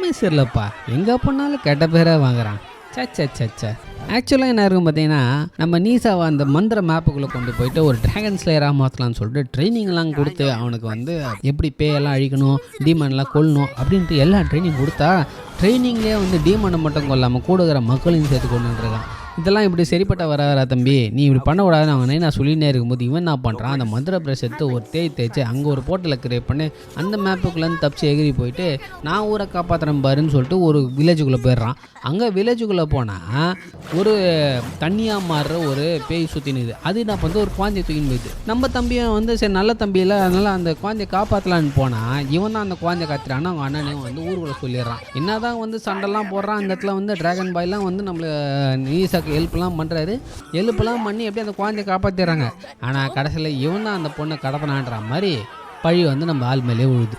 என்னன்னே தெரியலப்பா, எங்கே போனாலும் கெட்ட பேராக வாங்குறான். சச்ச. ஆக்சுவலாக என்ன இருக்கும் பார்த்தீங்கன்னா, நம்ம நீசாவை அந்த மந்திர மேப்புக்குள்ளே கொண்டு போயிட்டு ஒரு ட்ராகன் ஸ்லேயராக மாற்றலாம்னு சொல்லிட்டு ட்ரைனிங்லாம் கொடுத்து அவனுக்கு வந்து எப்படி பேயெல்லாம் அழிக்கணும், டீமன்லாம் கொல்லணும் அப்படின்ட்டு எல்லா ட்ரைனிங் கொடுத்தா, ட்ரைனிங்லேயே வந்து டீமனை மட்டும் கொல்லாமல் கூடுகிற மக்களையும் சேர்த்து கொண்டுருக்கான். இதெல்லாம் இப்படி சரிப்பட்ட வராதா தம்பி, நீ இப்படி பண்ணக்கூடாதுன்னு அவங்க நான் சொல்லினே இருக்கும்போது இவன் என்ன பண்ணுறான், அந்த மந்திர பிரஷ் எடுத்து ஒரு தேய்ச்சி அங்கே ஒரு போர்ட்டலை கிரியேட் பண்ணி அந்த மேப்புக்குள்ளேருந்து தப்பிச்சு எகிரி போயிட்டு நான் ஊரை காப்பாற்றுறேன் பாருன்னு சொல்லிட்டு ஒரு வில்லேஜுக்குள்ளே போயிடுறான். அங்கே வில்லேஜுக்குள்ளே போனால் ஒரு தண்ணியாக மாறுற ஒரு பேய் சுற்றினுது. அது என்ன பண்ணுறது, ஒரு குழந்தைய தூக்கின்னு போயிடுது. நம்ம தம்பியை வந்து சரி நல்ல தம்பியில், அதனால் அந்த குழந்தைய காப்பாற்றலான்னு போனால் இவன் தான் அந்த குழந்தைய காத்துறான்னா அவங்க அண்ணனையும் வந்து ஊருக்குள்ளே சொல்லிடுறான். என்ன தான் வந்து சண்டைலாம் போடுறான், அந்த இடத்துல வந்து ட்ராகன் பாய்லாம் வந்து நம்மளை நீசாக்கு ஹெல்ப்லாம் பண்ணுறாரு. ஹெல்ப்லாம் பண்ணி எப்படி அந்த குழந்தைய காப்பாற்றிடுறாங்க. ஆனால் கடைசியில் இவன் தான் அந்த பொண்ணை கடத்தினான்ற மாதிரி பழி வந்து நம்ம ஆள் மேலே விழுது.